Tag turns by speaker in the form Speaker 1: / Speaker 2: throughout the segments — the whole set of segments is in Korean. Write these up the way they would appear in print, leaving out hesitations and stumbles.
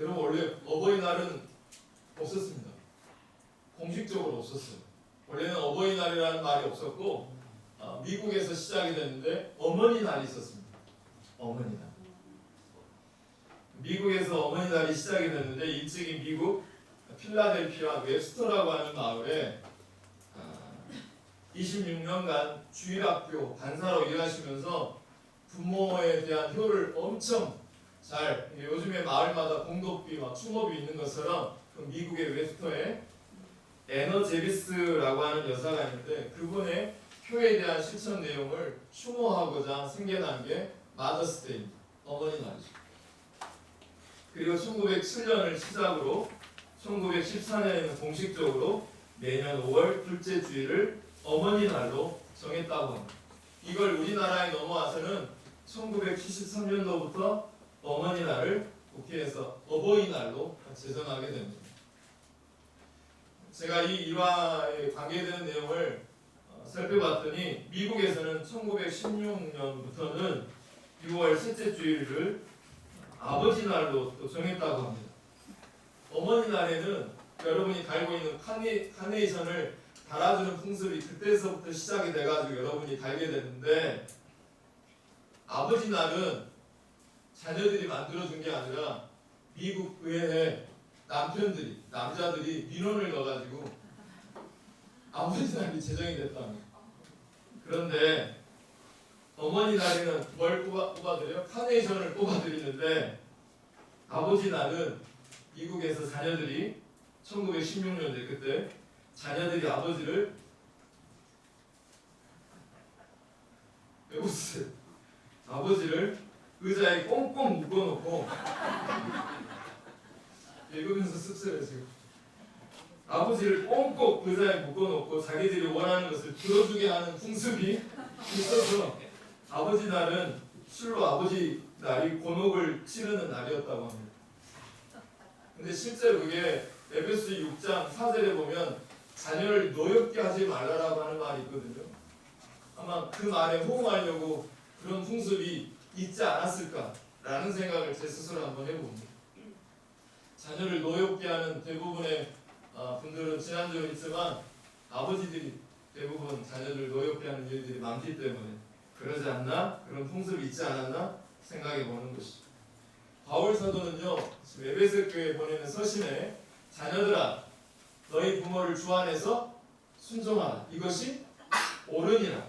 Speaker 1: 여러분 원래 어버이날은 없었습니다. 공식적으로 없었어요. 원래는 어버이날이라는 말이 없었고 미국에서 시작이 됐는데 어머니날이 있었습니다. 어머니날. 미국에서 어머니날이 시작이 됐는데 일찍이 미국 필라델피아 웹스터라고 하는 마을에 26년간 주일학교 간사로 일하시면서 부모에 대한 효를 엄청 잘, 요즘에 마을마다 공덕비, 추모비 있는 것처럼 그 미국의 웹스터에 에너 제비스라고 하는 여사가 있는데 그분의 효에 대한 실천 내용을 추모하고자 생겨난 게 마더스데이입니다. 어머니날이죠. 그리고 1907년을 시작으로 1914년에는 공식적으로 매년 5월 둘째 주일을 어머니날로 정했다고 합니다. 이걸 우리나라에 넘어와서는 1973년도부터 어머니날을 국회에서 어버이날로 제정하게 됩니다. 제가 이 일화에 관계되는 내용을 살펴봤더니 미국에서는 1916년부터는 6월 셋째 주일을 아버지날로 또 정했다고 합니다. 어머니날에는 여러분이 달고 있는 카네이션을 달아주는 풍습이 그때서부터 시작이 돼가지고 여러분이 달게 됐는데, 아버지날은 자녀들이 만들어준 게 아니라 미국 의회에 남자들이 민원을 넣어가지고 아버지날이 제정이 됐답니다. 그런데 어머니날에는 뭘 뽑아드려요? 카네이션을 뽑아드리는데, 아버지날은 미국에서 자녀들이 1916년대 그때 자녀들이 아버지를 왜 웃으세요? 아버지를 의자에 꽁꽁 묶어놓고 읽으면서 씁쓸해지고 아버지를 꽁꽁 의자에 묶어놓고 자기들이 원하는 것을 들어주게 하는 풍습이 있어서 아버지 날은 실로 아버지 날이 곤혹을 치르는 날이었다고 합니다. 근데 실제로 그게 에베소 6장 4절에 보면 자녀를 노엽게 하지 말라라고 하는 말이 있거든요. 아마 그 말에 호응하려고 그런 풍습이 있지 않았을까라는 생각을 제 스스로 한번 해봅니다. 자녀를 노엽게 하는 대부분의 분들은 지난주에 있지만 아버지들이 대부분 자녀를 노엽게 하는 일들이 많기 때문에 그러지 않나? 그런 풍습이 있지 않았나? 생각해 보는 것이죠. 바울 사도는요, 에베소 교회에 보내는 서신에 자녀들아, 너희 부모를 주 안에서 순종하라. 이것이 옳으니라.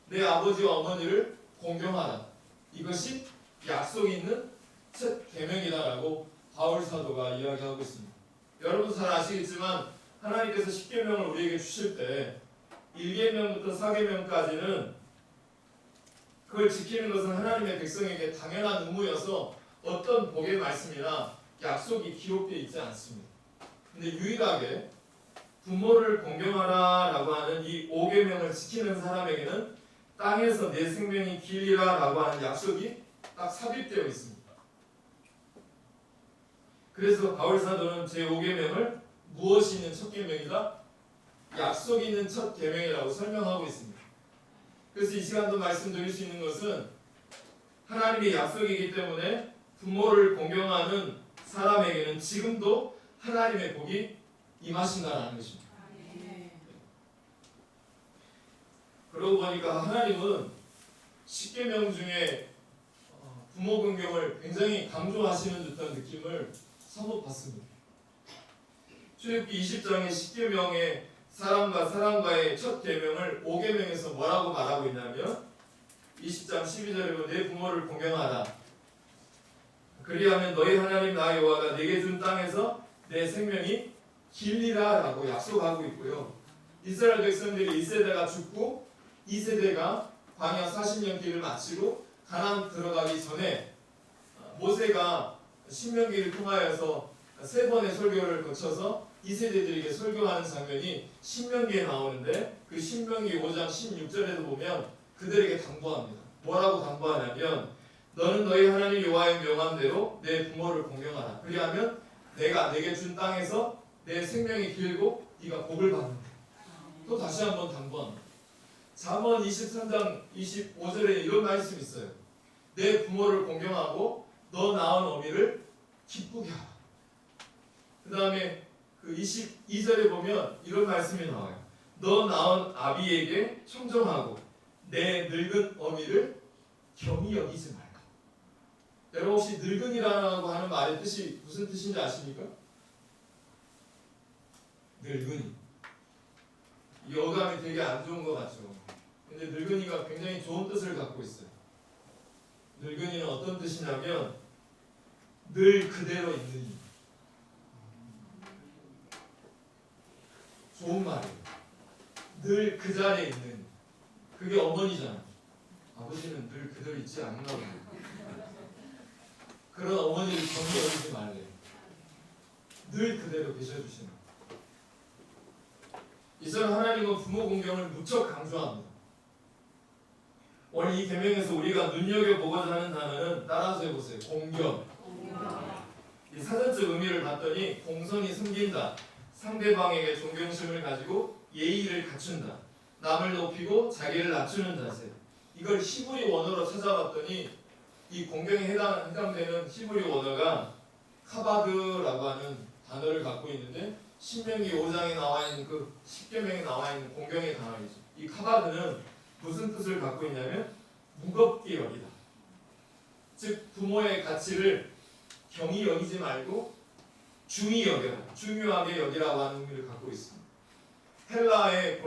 Speaker 1: 내 아버지와 어머니를 공경하라. 이것이 약속 있는 첫 계명이다라고 바울 사도가 이야기하고 있습니다. 여러분도 잘 아시겠지만 하나님께서 10계명을 우리에게 주실 때 1계명부터 4계명까지는 그걸 지키는 것은 하나님의 백성에게 당연한 의무여서 어떤 복의 말씀이나 약속이 기록되어 있지 않습니다. 근데 유일하게 부모를 공경하라라고 하는 이 5계명을 지키는 사람에게는 땅에서 내 생명이 길리라라고 하는 약속이 딱 삽입되어 있습니다. 그래서 바울 사도는 제5계명을 무엇이 있는 첫 계명이다? 약속이 있는 첫 계명이라고 설명하고 있습니다. 그래서 이 시간도 말씀드릴 수 있는 것은 하나님의 약속이기 때문에 부모를 공경하는 사람에게는 지금도 하나님의 복이 임하신다는 것입니다. 그러고 보니까 하나님은 10계명 중에 부모 공경을 굉장히 강조하시는 듯한 느낌을 사뭇 받습니다. 출애굽기 20장의 10계명의 사람과 사람과의 첫 계명을 5계명에서 뭐라고 말하고 있냐면 20장 12절에 보면 내 부모를 공경하라. 그리하면 너희 하나님 나 여호와가 내게 준 땅에서 내 생명이 길리라 라고 약속하고 있고요. 이스라엘 백성들이 1세대가 죽고 2세대가 광야 40년 길을 마치고 가나안 들어가기 전에 모세가 신명기를 통하여서 3번의 설교를 거쳐서 2세대들에게 설교하는 장면이 신명기에 나오는데 그 신명기 5장 16절에도 보면 그들에게 당부합니다. 뭐라고 당부하냐면 너는 너희 하나님 여호와의 명함대로 내 부모를 공경하라. 그리하면 내가 내게 준 땅에서 내 생명이 길고 네가 복을 받는다. 또 다시 한번 당부합니다. 잠언 23장 25절에 이런 말씀이 있어요. 내 부모를 공경하고 너 낳은 어미를 기쁘게 하라. 그 다음에 그 22절에 보면 이런 말씀이 나와요. 너 낳은 아비에게 청정하고 내 늙은 어미를 경히 여기지 말라. 여러분 혹시 늙은이라고 하는 말의 뜻이 무슨 뜻인지 아십니까? 늙은이. 이 어감이 되게 안 좋은 것 같죠. 근데 늙은이가 굉장히 좋은 뜻을 갖고 있어요. 늙은이는 어떤 뜻이냐면 늘 그대로 있는 이. 좋은 말이에요. 늘 그 자리에 있는. 그게 어머니잖아요. 아버지는 늘 그대로 있지 않나 보네. 그런 어머니를 경히 여기지 말래요. 늘 그대로 계셔주시는. 이전 하나님은 부모 공경을 무척 강조합니다. 오늘 이 계명에서 우리가 눈여겨보고자 하는 단어는 따라서 해보세요. 공경. 이 사전적 의미를 봤더니 공성이 숨긴다. 상대방에게 존경심을 가지고 예의를 갖춘다. 남을 높이고 자기를 낮추는 자세. 이걸 히브리 원어로 찾아봤더니 이 공경에 해당되는 히브리 원어가 카바드라고 하는 단어를 갖고 있는데 신명기 5장에 나와 있는 그 10계명에 나와 있는 공경의 단어이죠. 이 카바드는 무슨 뜻을 갖고 있냐면 무겁게 여기다. 즉 부모의 가치를 경히 여기지 말고 중히 여겨라. 중요하게 여기라고 하는 의미를 갖고 있습니다. 헬라의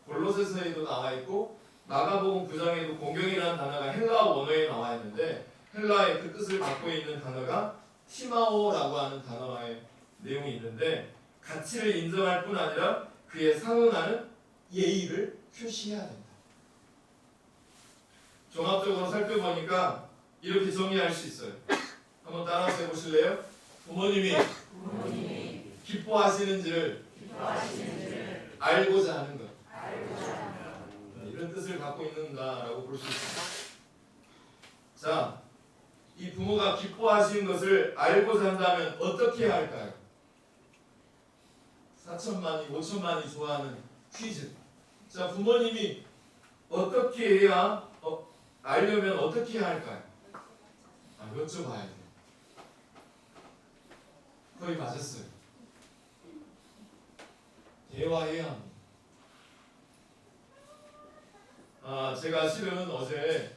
Speaker 1: 골로새서에도 나와 있고 마가복음 9장에도 공경이라는 단어가 헬라 원어에 나와 있는데 헬라의 그 뜻을 갖고 있는 단어가 티마오라고 하는 단어의 내용이 있는데 가치를 인정할 뿐 아니라 그에 상응하는 예의를 표시해야 된다. 종합적으로 살펴보니까 이렇게 정리할 수 있어요. 한번 따라서 해보실래요? 부모님이 기뻐하시는지를 알고자 하는 것. 이런 뜻을 갖고 있는가라고 볼 수 있습니다. 자, 이 부모가 기뻐하시는 것을 알고자 한다면 어떻게 해야 할까요? 4천만이 5천만이 좋아하는 퀴즈. 자, 부모님이 어떻게 해야 알려면 어떻게 해야 할까요? 여쭤봐야 돼요. 거의 맞았어요. 대화해야 합니다. 제가 실은 어제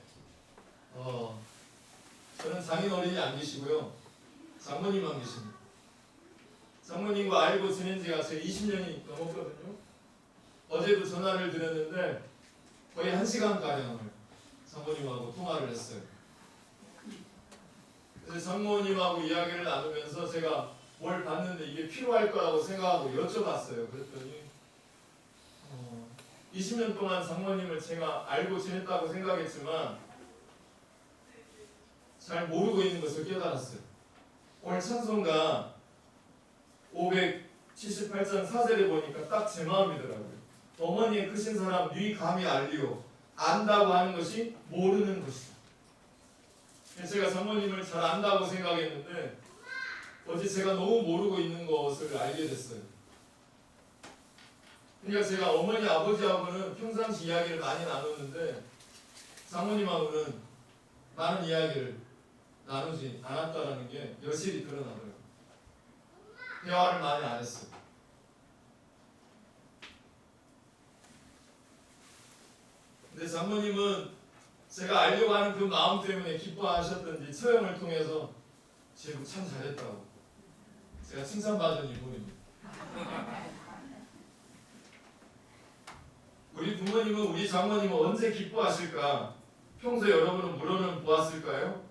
Speaker 1: 저는 장인어른이 안 계시고요. 장모님만 계십니다. 장모님과 알고 지낸 지가 제 20년이 넘었거든요. 어제도 전화를 드렸는데 거의 1시간가량을 장모님하고 통화를 했어요. 그래서 장모님하고 이야기를 나누면서 제가 뭘 봤는데 이게 필요할 거라고 생각하고 여쭤봤어요. 그랬더니 20년 동안 장모님을 제가 알고 지냈다고 생각했지만 잘 모르고 있는 것을 깨달았어요. 오늘 찬송가 578장 4절에 보니까 딱 제 마음이더라고요. 어머니의 크신 사람 뉘 감히 알리오. 안다고 하는 것이 모르는 것이다. 제가 장모님을 잘 안다고 생각했는데 어제 제가 너무 모르고 있는 것을 알게 됐어요. 그러니까 제가 어머니 아버지하고는 평상시 이야기를 많이 나눴는데 장모님하고는 많은 이야기를 나누지 않았다는 게 여실히 드러나더라고요. 대화를 많이 안 했어요. 근데 장모님은 제가 알려고 하는 그 마음 때문에 기뻐하셨던지 처형을 통해서 제가 참 잘했다고 제가 칭찬받은 인물입니다. 우리 부모님은 우리 장모님은 언제 기뻐하실까? 평소에 여러분은 물어는 보았을까요?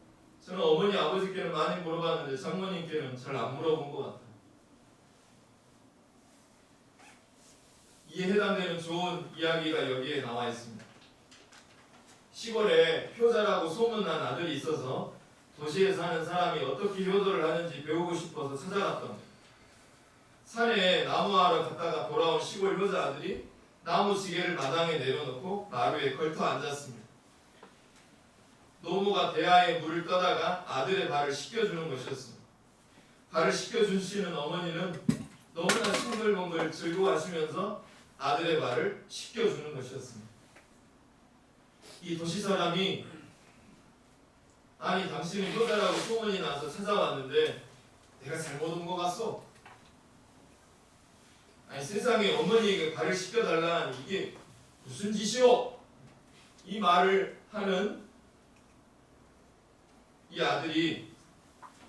Speaker 1: 저는 어머니 아버지께는 많이 물어봤는데 장모님께는 잘 안 물어본 것 같아요. 이에 해당되는 좋은 이야기가 여기에 나와 있습니다. 시골에 효자라고 소문난 아들이 있어서 도시에 사는 사람이 어떻게 효도를 하는지 배우고 싶어서 찾아갔던 산에 나무하러 갔다가 돌아온 시골 효자 아들이 나무 지게를 마당에 내려놓고 마루에 걸터 앉았습니다. 노모가 대야에 물을 떠다가 아들의 발을 씻겨주는 것이었습니다. 발을 씻겨주시는 어머니는 너무나 싱글벙글 즐거워하시면서 아들의 발을 씻겨주는 것이었습니다. 이 도시 사람이 아니 당신이 효자라고 소문이 나서 찾아왔는데 내가 잘못 온 것 같소? 아니 세상에 어머니에게 발을 씻겨달라니 이게 무슨 짓이오? 이 말을 하는 이 아들이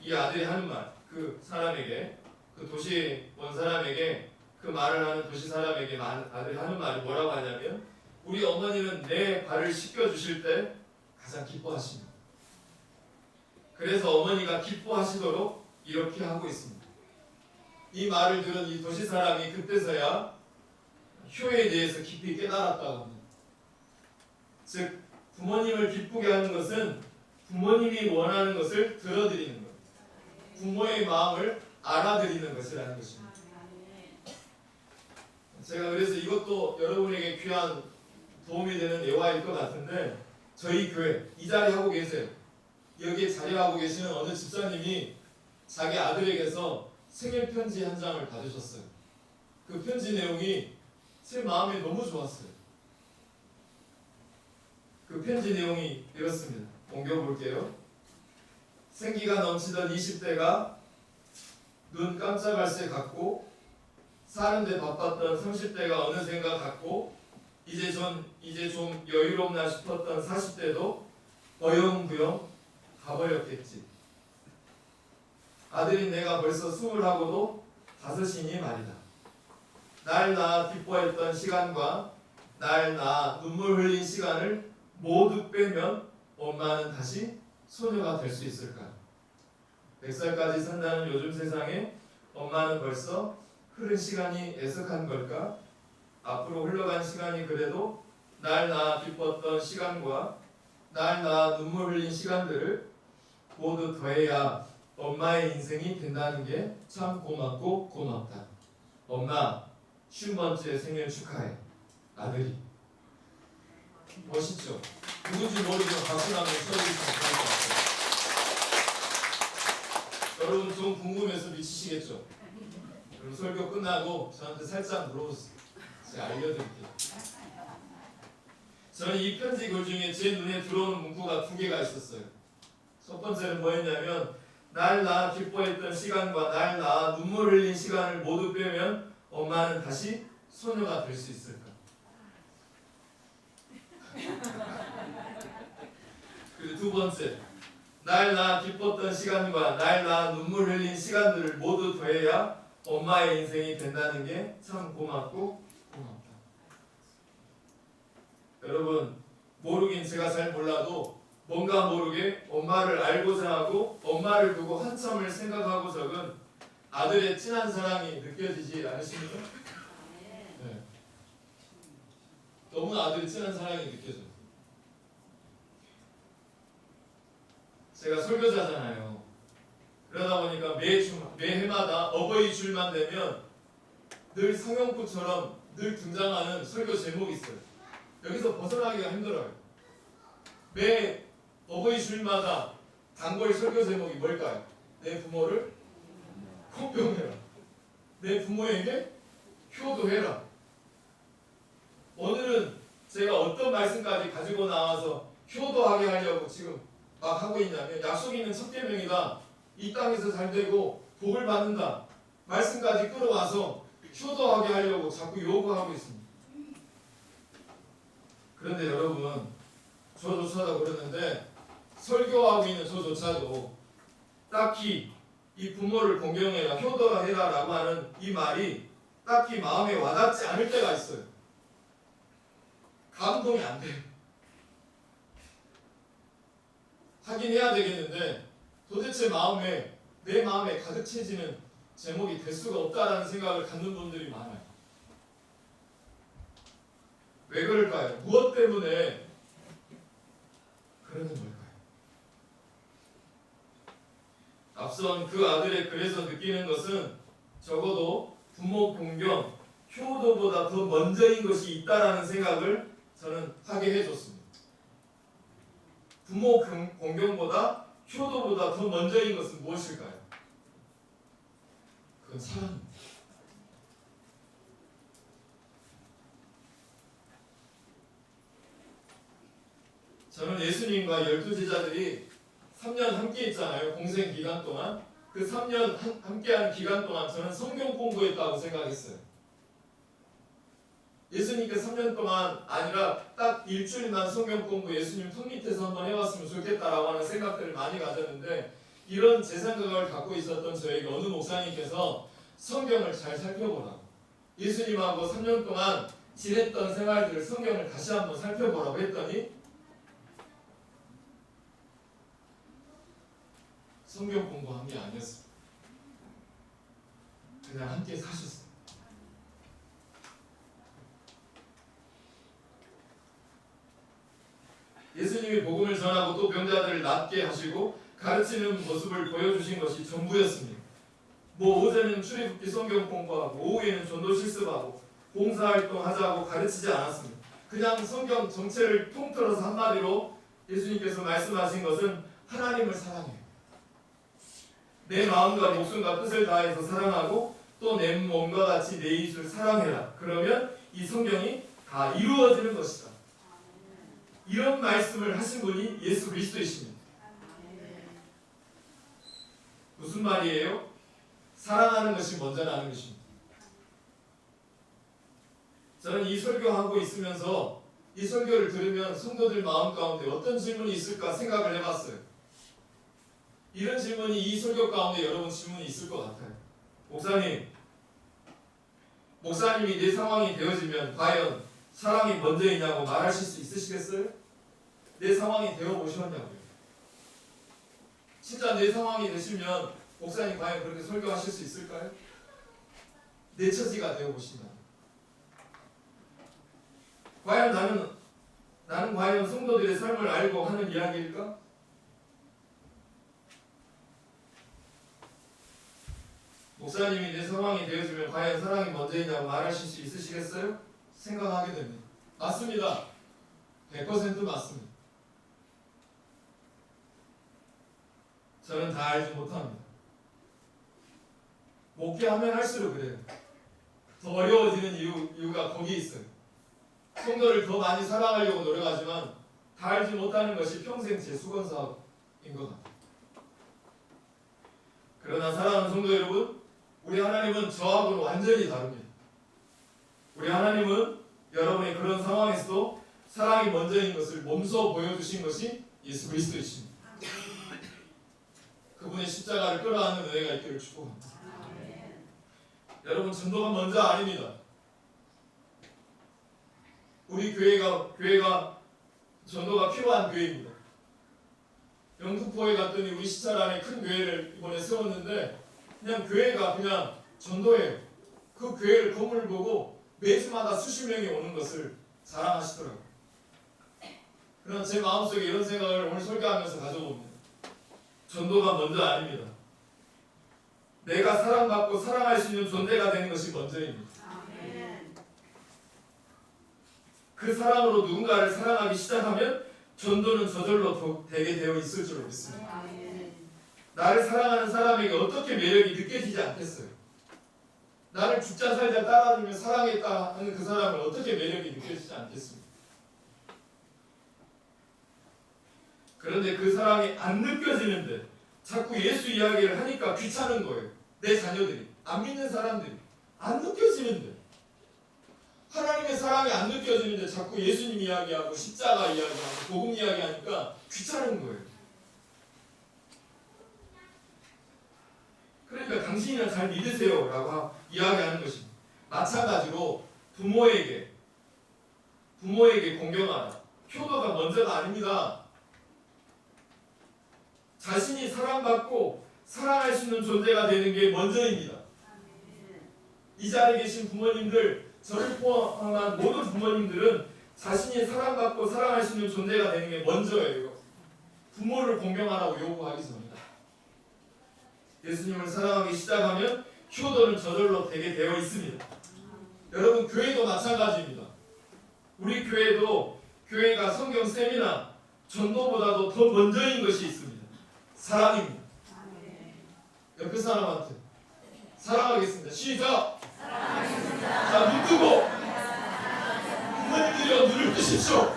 Speaker 1: 하는 말, 그 사람에게, 그 도시에 온 사람에게, 그 말을 하는 도시 사람에게 아들이 하는 말이 뭐라고 하냐면, 우리 어머니는 내 발을 씻겨주실 때 가장 기뻐하십니다. 그래서 어머니가 기뻐하시도록 이렇게 하고 있습니다. 이 말을 들은 이 도시 사람이 그때서야 효에 대해서 깊이 깨달았다고 합니다. 즉 부모님을 기쁘게 하는 것은 부모님이 원하는 것을 들어드리는 것, 부모의 마음을 알아들이는 것이라는 것입니다. 제가 그래서 이것도 여러분에게 귀한 도움이 되는 예화일 것 같은데, 저희 교회 이 자리 하고 계세요. 여기에 자리하고 계시는 어느 집사님이 자기 아들에게서 생일 편지 한 장을 받으셨어요. 그 편지 내용이 제 마음에 너무 좋았어요. 그 편지 내용이 이렇습니다. 옮겨볼게요. 생기가 넘치던 20대가 눈 깜짝할 새 같고, 사는데 바빴던 30대가 어느샌가 같고, 이제 좀 여유롭나 싶었던 40대도 어영부영 가버렸겠지. 아들인 내가 벌써 20하고도 5이니 말이다. 날 낳아 기뻐했던 시간과 날 낳아 눈물 흘린 시간을 모두 빼면 엄마는 다시 소녀가 될 수 있을까? 100살까지 산다는 요즘 세상에 엄마는 벌써 흐른 시간이 애석한 걸까? 앞으로 흘러간 시간이 그래도 날 낳아 기뻤던 시간과 날 낳아 눈물 흘린 시간들을 모두 더해야 엄마의 인생이 된다는 게 참 고맙고 고맙다. 엄마 50번째 생일 축하해. 아들이. 멋있죠? 누군지 모르지만 박수 나면 쳐주시면 좋을 것 같아요. 여러분 좀 궁금해서 미치시겠죠? 그럼 설교 끝나고 저한테 살짝 물어보세요. 제가 알려드릴게요. 저는 이 편지 글 중에 제 눈에 들어오는 문구가 2개가 있었어요. 첫 번째는 뭐였냐면, 날 낳아 기뻐했던 시간과 날 낳아 눈물 흘린 시간을 모두 빼면 엄마는 다시 소녀가 될 수 있을까? 그리고 2번째, 날 낳아 기뻤던 시간과 날 낳아 눈물 흘린 시간들을 모두 더해야 엄마의 인생이 된다는 게 참 고맙고 고맙다. 여러분, 모르긴 제가 잘 몰라도 뭔가 모르게 엄마를 알고자 하고 엄마를 두고 한참을 생각하고 적은 아들의 진한 사랑이 느껴지지 않으십니까? 네. 너무나 아들의 진한 사랑이 느껴져요. 제가 설교자잖아요. 그러다 보니까 매해마다 어버이 줄만 되면 늘 성형구처럼 늘 등장하는 설교 제목이 있어요. 여기서 벗어나기가 힘들어요. 매 어버이 줄마다 단골 설교 제목이 뭘까요? 내 부모를 공경해라. 내 부모에게 효도해라. 오늘은 제가 어떤 말씀까지 가지고 나와서 효도하게 하려고 지금 막 하고 있냐면, 약속 있는 첫 계명이다. 이 땅에서 잘 되고 복을 받는다. 말씀까지 끌어와서 효도하게 하려고 자꾸 요구하고 있습니다. 그런데 여러분, 저조차도 그러는데 설교하고 있는 저조차도 딱히 이 부모를 공경해라, 효도해라 라고 하는 이 말이 딱히 마음에 와닿지 않을 때가 있어요. 감동이 안 돼요. 하긴 해야 되겠는데 도대체 내 마음에 가득 채지는 제목이 될 수가 없다라는 생각을 갖는 분들이 많아요. 왜 그럴까요? 무엇 때문에 그러는 걸까요? 앞선 그 아들의 글에서 느끼는 것은 적어도 부모 공경, 효도보다 더 먼저인 것이 있다라는 생각을 저는 하게 해줬습니다. 부모 공경보다 효도보다 더 먼저인 것은 무엇일까요? 그건 사랑입니다. 저는 예수님과 12 제자들이 3년 함께 했잖아요. 공생 기간 동안. 그 3년 함께한 기간 동안 저는 성경 공부했다고 생각했어요. 예수님께 3년 동안 아니라 딱 일주일만 성경 공부 예수님 턱 밑에서 한번 해봤으면 좋겠다라고 하는 생각들을 많이 가졌는데 이런 제 생각을 갖고 있었던 저에게 어느 목사님께서 성경을 잘 살펴보라고 예수님하고 3년 동안 지냈던 생활들을 성경을 다시 한번 살펴보라고 했더니 성경 공부한 게 아니었어요. 그냥 함께 사셨어요. 예수님이 복음을 전하고 또 병자들을 낫게 하시고 가르치는 모습을 보여주신 것이 전부였습니다. 오전에는 출애굽기 성경 공부하고 오후에는 전도 실습하고 봉사활동 하자고 가르치지 않았습니다. 그냥 성경 전체를 통틀어서 한마디로 예수님께서 말씀하신 것은 하나님을 사랑해요. 내 마음과 목숨과 뜻을 다해서 사랑하고 또 내 몸과 같이 내 이웃을 사랑해라. 그러면 이 성경이 다 이루어지는 것이다. 이런 말씀을 하신 분이 예수 그리스도이십니다. 무슨 말이에요? 사랑하는 것이 먼저라는 것입니다. 저는 이 설교하고 있으면서 이 설교를 들으면 성도들 마음 가운데 어떤 질문이 있을까 생각을 해봤어요. 이런 질문이 이 설교 가운데 여러분 질문이 있을 것 같아요. 목사님이 내 상황이 되어지면 과연 사랑이 먼저이냐고 말하실 수 있으시겠어요? 내 상황이 되어보셨냐고요. 진짜 내 상황이 되시면 목사님 과연 그렇게 설교하실 수 있을까요? 내 처지가 되어보신다. 과연 나는 과연 성도들의 삶을 알고 하는 이야기일까? 목사님이 내 상황이 되어지면 과연 사랑이 먼저이냐고 말하실 수 있으시겠어요? 생각하게 됩니다. 맞습니다. 100% 맞습니다. 저는 다 알지 못합니다. 목회하면 할수록 그래요. 더 어려워지는 이유가 거기에 있어요. 성도를 더 많이 사랑하려고 노력하지만 다 알지 못하는 것이 평생 제 수건사업인 것 같아요. 그러나 사랑하는 성도 여러분, 우리 하나님은 저하고는 완전히 다릅니다. 우리 하나님은 여러분의 그런 상황에서도 사랑이 먼저인 것을 몸소 보여주신 것이 예수 그리스도이십니다. 그분의 십자가를 끌어안는 은혜가 있기를 축복합니다. 여러분, 전도가 먼저 아닙니다. 우리 교회가 전도가 필요한 교회입니다. 영등포에 갔더니 우리 시찰 안에 큰 교회를 이번에 세웠는데 그냥 교회가 그냥 전도예요. 그 교회를 건물 보고 매주마다 수십 명이 오는 것을 자랑하시더라고요. 그러나 제 마음속에 이런 생각을 오늘 설교하면서 가져봅니다. 전도가 먼저 아닙니다. 내가 사랑받고 사랑할 수 있는 존재가 되는 것이 먼저입니다. 그 사랑으로 누군가를 사랑하기 시작하면 전도는 저절로 되게 되어 있을 줄 믿습니다. 나를 사랑하는 사람에게 어떻게 매력이 느껴지지 않겠어요? 나를 죽자 살자 따라주며 사랑했다 하는 그 사람을 어떻게 매력이 느껴지지 않겠습니까? 그런데 그 사랑이 안 느껴지는데 자꾸 예수 이야기를 하니까 귀찮은 거예요. 내 자녀들이, 안 믿는 사람들이 안 느껴지는데, 하나님의 사랑이 안 느껴지는데 자꾸 예수님 이야기하고 십자가 이야기하고 복음 이야기하니까 귀찮은 거예요. 그러니까 당신이나 잘 믿으세요 라고 이야기하는 것입니다. 마찬가지로 부모에게 공경하라. 효도가 먼저가 아닙니다. 자신이 사랑받고 사랑할 수 있는 존재가 되는 게 먼저입니다. 이 자리에 계신 부모님들, 저를 포함한 모든 부모님들은 자신이 사랑받고 사랑할 수 있는 존재가 되는 게 먼저예요. 부모를 공경하라고 요구하기 전이다. 예수님을 사랑하기 시작하면 효도는 저절로 되게 되어 있습니다. 여러분, 교회도 마찬가지입니다. 우리 교회가 성경 세미나 전도보다도 더 먼저인 것이 있습니다. 사랑입니다. 옆에 사람한테 사랑하겠습니다. 시작! 사랑하겠습니다. 자, 눈 뜨고 부모님들이여 눈을 뜨십시오.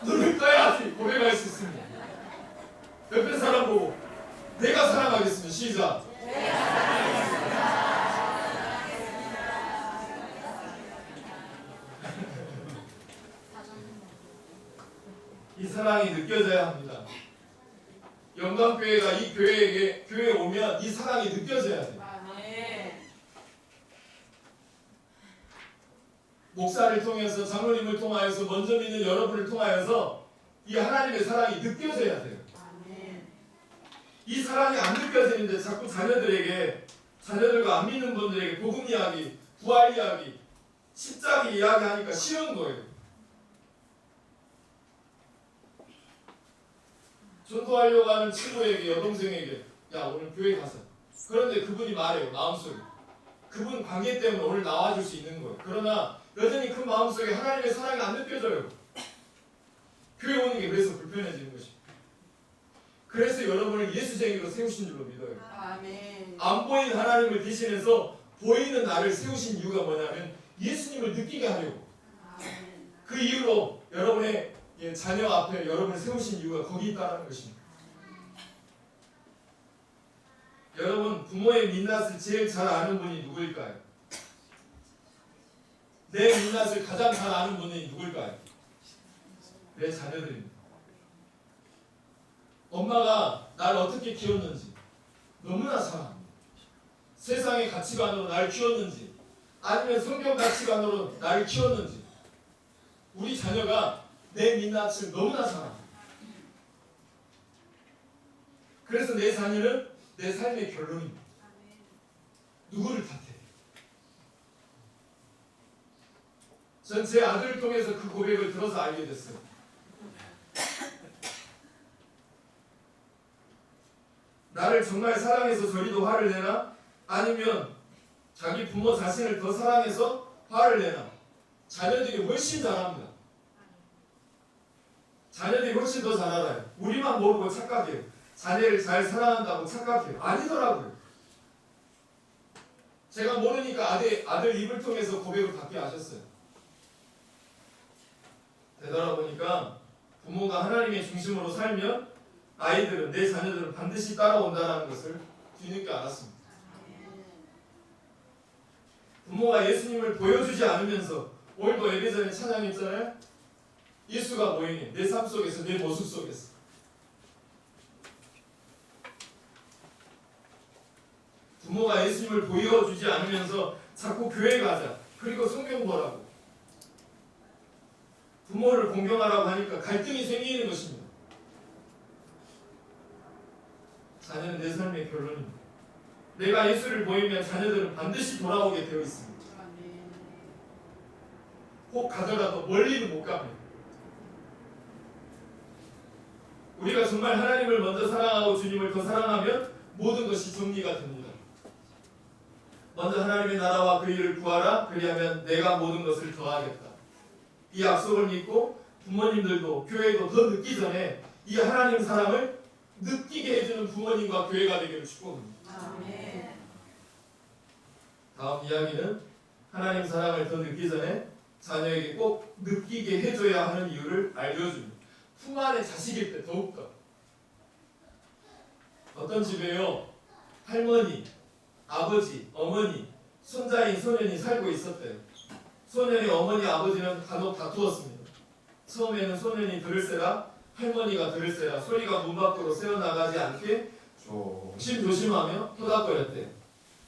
Speaker 1: 눈을 떠야지 고백할 수 있습니다. 옆에 사람 보고 내가 사랑하겠습니다. 시작. 이 사랑이 느껴져야 합니다. 영광교회가 이 교회에 오면 이 사랑이 느껴져야 돼요. 목사를 통해서, 장로님을 통하여서, 먼저 믿는 여러분을 통하여서 이 하나님의 사랑이 느껴져야 돼요. 이 사랑이 안 느껴지는데 자꾸 자녀들과 안 믿는 분들에게 복음 이야기, 부활 이야기, 십자기 이야기 하니까 쉬운 거예요. 전도하려고 하는 친구에게, 여동생에게 야 오늘 교회 가자. 그런데 그분이 말해요. 마음속에. 그분 관계 때문에 오늘 나와줄 수 있는 거예요. 그러나 여전히 그 마음속에 하나님의 사랑이 안 느껴져요. 교회 오는 게 그래서 불편해지는 것입니다. 그래서 여러분을 예수쟁이로 세우신 줄로 믿어요.
Speaker 2: 아멘.
Speaker 1: 안 보이는 하나님을 대신해서 보이는 나를 세우신 이유가 뭐냐면 예수님을 느끼게 하려고.
Speaker 2: 아멘.
Speaker 1: 그 이유로 여러분의 자녀 앞에 여러분을 세우신 이유가 거기 있다는 것입니다. 여러분 부모의 민낯을 제일 잘 아는 분이 누구일까요? 내 민낯을 가장 잘 아는 분이 누구일까요? 내 자녀들입니다. 엄마가 나를 어떻게 키웠는지 너무나 사랑합니다. 세상의 가치관으로 나를 키웠는지 아니면 성경 가치관으로 나를 키웠는지 우리 자녀가 내 민낯을 너무나 사랑합니다. 그래서 내 자녀는 내 삶의 결론입니다. 누구를 탓해? 전 제 아들을 통해서 그 고백을 들어서 알게 됐어요. 나를 정말 사랑해서 저리도 화를 내나? 아니면 자기 부모 자신을 더 사랑해서 화를 내나? 자녀들이 훨씬 잘합니다. 자녀들이 훨씬 더 잘 알아요. 우리만 모르고 착각해요. 자녀를 잘 사랑한다고 착각해요. 아니더라고요. 제가 모르니까 아들 입을 통해서 고백을 받게 하셨어요. 되돌아보니까 부모가 하나님의 중심으로 살면 아이들은, 내 자녀들은 반드시 따라온다는 것을 뒤늦게 알았습니다. 부모가 예수님을 보여주지 않으면서 오늘도 예배 전에 찬양했잖아요. 예수가 보이니 내 삶 속에서, 내 모습 속에서. 부모가 예수님을 보여주지 않으면서 자꾸 교회 가자, 그리고 성경 보라고, 부모를 공경하라고 하니까 갈등이 생기는 것입니다. 자녀는 내 삶의 결론입니다. 내가 예수를 보이면 자녀들은 반드시 돌아오게 되어 있습니다. 혹 가더라도 멀리는 못 갑니다. 우리가 정말 하나님을 먼저 사랑하고 주님을 더 사랑하면 모든 것이 정리가 됩니다. 먼저 하나님의 나라와 그 일을 구하라. 그리하면 내가 모든 것을 더하겠다. 이 약속을 믿고 부모님들도 교회도 더 늦기 전에 이 하나님 사랑을 느끼게 해주는 부모님과 교회가 되기를 축복합니다.
Speaker 2: 아멘.
Speaker 1: 다음 이야기는 하나님 사랑을 더 늦기 전에 자녀에게 꼭 느끼게 해줘야 하는 이유를 알려줍니다. 품 안에 자식일 때 더욱더. 어떤 집에요, 할머니, 아버지, 어머니, 손자인 소년이 살고 있었대요. 소년이 어머니, 아버지는 간혹 다투었습니다. 처음에는 소년이 들을세라, 할머니가 들을세라 소리가 문 밖으로 새어나가지 않게 조심조심하며 토닥거렸대요.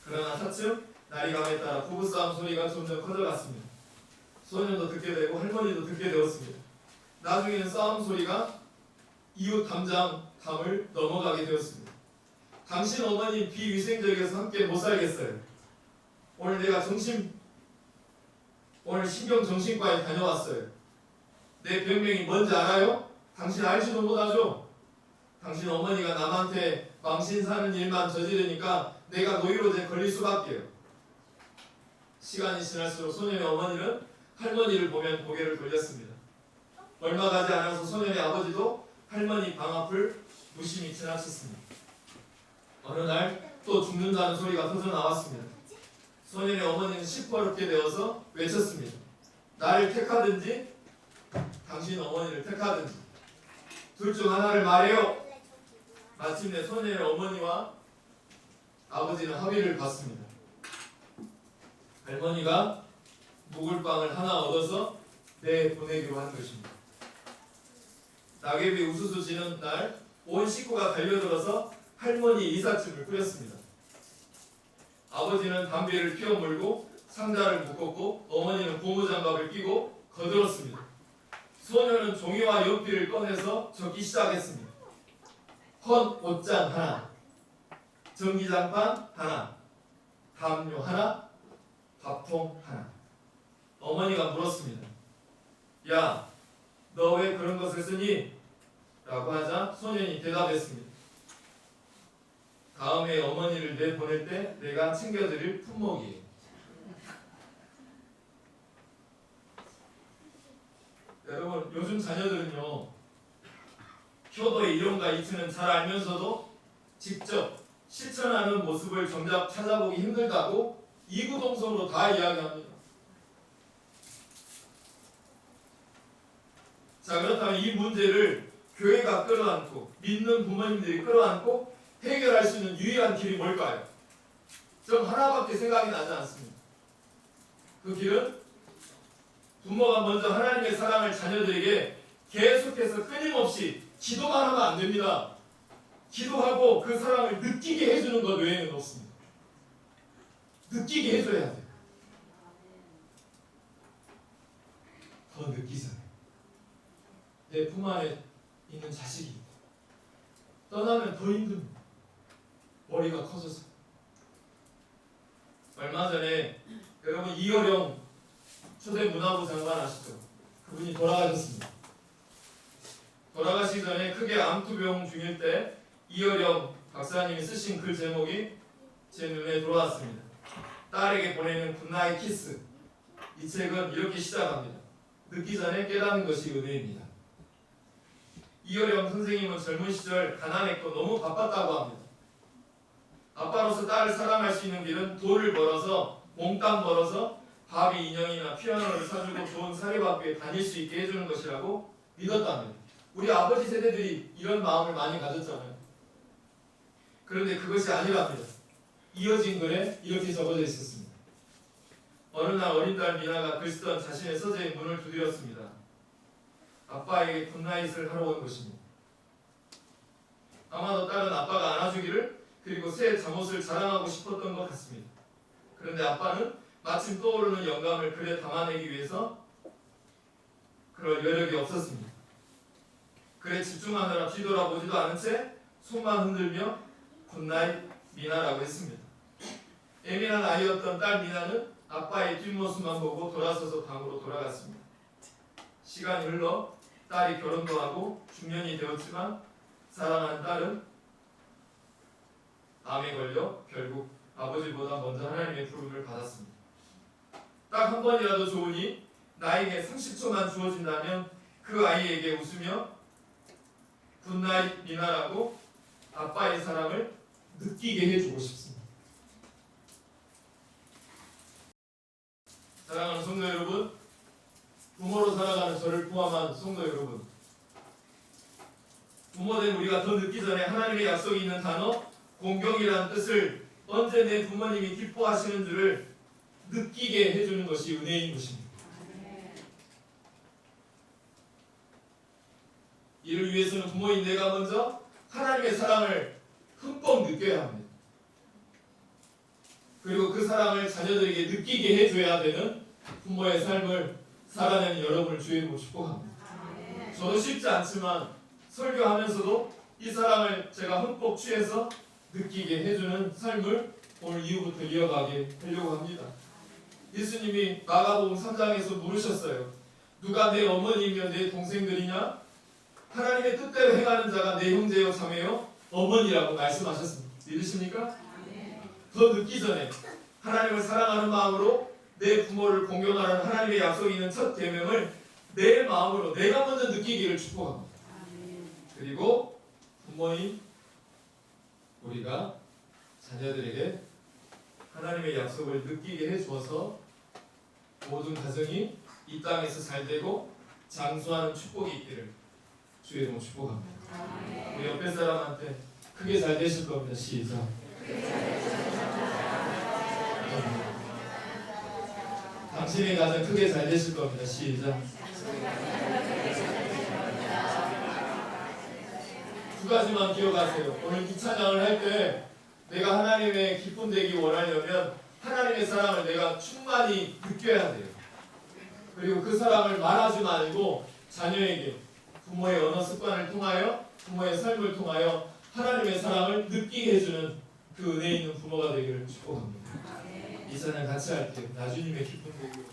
Speaker 1: 그러나 차츰 날이 감에 따라 부부싸움 소리가 점점 커져갔습니다. 소년도 듣게 되고 할머니도 듣게 되었습니다. 나중에는 싸움 소리가 이웃 담을 넘어가게 되었습니다. 당신 어머니 비위생적이어서 함께 못 살겠어요. 오늘 신경정신과에 다녀왔어요. 내 병명이 뭔지 알아요? 당신 알지도 못하죠? 당신 어머니가 남한테 망신 사는 일만 저지르니까 내가 노이로제 걸릴 수밖에요. 시간이 지날수록 소년의 어머니는 할머니를 보면 고개를 돌렸습니다. 얼마 가지 않아서 소년의 아버지도 할머니 방 앞을 무심히 지나쳤습니다. 어느 날 또 죽는다는 소리가 터져 나왔습니다. 소년의 어머니는 시퍼렇게 되어서 외쳤습니다. 나를 택하든지 당신 어머니를 택하든지 둘 중 하나를 말해요. 마침내 소녀의 어머니와 아버지는 합의를 봤습니다. 할머니가 묵을빵을 하나 얻어서 내보내기로 한 것입니다. 낙엽이 우수수 지는 날 온 식구가 달려들어서 할머니 이삿짐을 꾸렸습니다. 아버지는 담배를 피워 물고 상자를 묶었고 어머니는 고무장갑을 끼고 거들었습니다. 소녀는 종이와 연필을 꺼내서 적기 시작했습니다. 헌 옷장 하나, 전기장판 하나, 담요 하나, 밥통 하나. 어머니가 물었습니다. 야, 너 왜 그런 것을 쓰니? 라고 하자 소년이 대답했습니다. 다음에 어머니를 내보낼 때 내가 챙겨드릴 품목이에요. 여러분, 요즘 자녀들은요, 효도의 이론과 이치는 잘 알면서도 직접 실천하는 모습을 정작 찾아보기 힘들다고 이구동성으로 다 이야기합니다. 자, 그렇다면 이 문제를 교회가 끌어안고 믿는 부모님들이 끌어안고 해결할 수 있는 유일한 길이 뭘까요? 전 하나밖에 생각이 나지 않습니다. 그 길은 부모가 먼저 하나님의 사랑을 자녀들에게 계속해서 끊임없이 기도만 하면 안 됩니다. 기도하고 그 사랑을 느끼게 해주는 것 외에는 없습니다. 느끼게 해줘야 돼요. 더 느끼잖아요. 내 품 안에 있는 자식이 떠나면 더 힘듭니다. 머리가 커져서. 얼마 전에 여러분 이어령 초대 문화부 장관 아시죠? 그분이 돌아가셨습니다. 돌아가시기 전에 크게 암투병 중일 때 이어령 박사님이 쓰신 글 제목이 제 눈에 들어왔습니다. 딸에게 보내는 굿나잇 키스. 이 책은 이렇게 시작합니다. 늦기 전에 깨닫는 것이 은혜입니다. 이어령 선생님은 젊은 시절 가난했고 너무 바빴다고 합니다. 아빠로서 딸을 사랑할 수 있는 길은 돈을 벌어서 몽땅 벌어서 바비 인형이나 피아노를 사주고 좋은 사립학교에 다닐 수 있게 해주는 것이라고 믿었답니다. 우리 아버지 세대들이 이런 마음을 많이 가졌잖아요. 그런데 그것이 아니랍니다. 이어진 글에 이렇게 적어져 있었습니다. 어느 날 어린 딸 미나가 글 쓰던 자신의 서재에 문을 두드렸습니다. 아빠에게 굿나잇을 하러 온 것입니다. 아마도 딸은 아빠가 안아주기를 그리고 새 잠옷을 자랑하고 싶었던 것 같습니다. 그런데 아빠는 마침 떠오르는 영감을 글에 담아내기 위해서 그럴 여력이 없었습니다. 글에 집중하느라 뒤돌아보지도 않은 채 손만 흔들며 굿나잇 미나라고 했습니다. 예민한 아이였던 딸 미나는 아빠의 뒷모습만 보고 돌아서서 방으로 돌아갔습니다. 시간이 흘러 딸이 결혼도 하고 중년이 되었지만 사랑하는 딸은 암에 걸려 결국 아버지보다 먼저 하나님의 부름을 받았습니다. 딱 한 번이라도 좋으니 나에게 30초만 주어진다면 그 아이에게 웃으며 굿나잇 미나라고 아빠의 사랑을 느끼게 해주고 싶습니다. 사랑하는 성도 여러분, 부모로 살아가는 저를 포함한 성도 여러분, 부모된 우리가 더 늦기 전에 하나님의 약속이 있는 단어 공경이라는 뜻을 언제 내 부모님이 기뻐하시는 줄을 느끼게 해주는 것이 은혜인 것입니다. 이를 위해서는 부모인 내가 먼저 하나님의 사랑을 흠뻑 느껴야 합니다. 그리고 그 사랑을 자녀들에게 느끼게 해줘야 되는 부모의 삶을 살아내는 여러분을 주의로 축복합니다. 저도 쉽지 않지만 설교하면서도 이 사랑을 제가 흠뻑 취해서 느끼게 해주는 삶을 오늘 이후부터 이어가게 하려고 합니다. 예수님이 마가복음 3장에서 물으셨어요. 누가 내 어머니며 내 동생들이냐? 하나님의 뜻대로 행하는 자가 내 형제요 자매요 어머니라고 말씀하셨습니다. 믿으십니까? 더 늦기 전에 하나님을 사랑하는 마음으로 내 부모를 공경하는 하나님의 약속이 있는 첫 계명을 내 마음으로 내가 먼저 느끼기를 축복합니다. 그리고 부모인 우리가 자녀들에게 하나님의 약속을 느끼게 해주어서 모든 가정이 이 땅에서 잘되고 장수하는 축복이 있기를 주의 이름으로 축복합니다. 우리 옆에 사람한테 크게 잘 되실 겁니다. 시작. 당신의 가정 크게 잘 되실 겁니다. 시작. 두 가지만 기억하세요. 오늘 이 찬양을 할 때 내가 하나님의 기쁨 되기 원하려면 하나님의 사랑을 내가 충만히 느껴야 돼요. 그리고 그 사랑을 말하지 말고 자녀에게 부모의 언어 습관을 통하여 부모의 삶을 통하여 하나님의 사랑을 느끼게 해주는 그 은혜 있는 부모가 되기를 축복합니다. 이 찬양 같이 할게요. 나주님의 기쁨 되기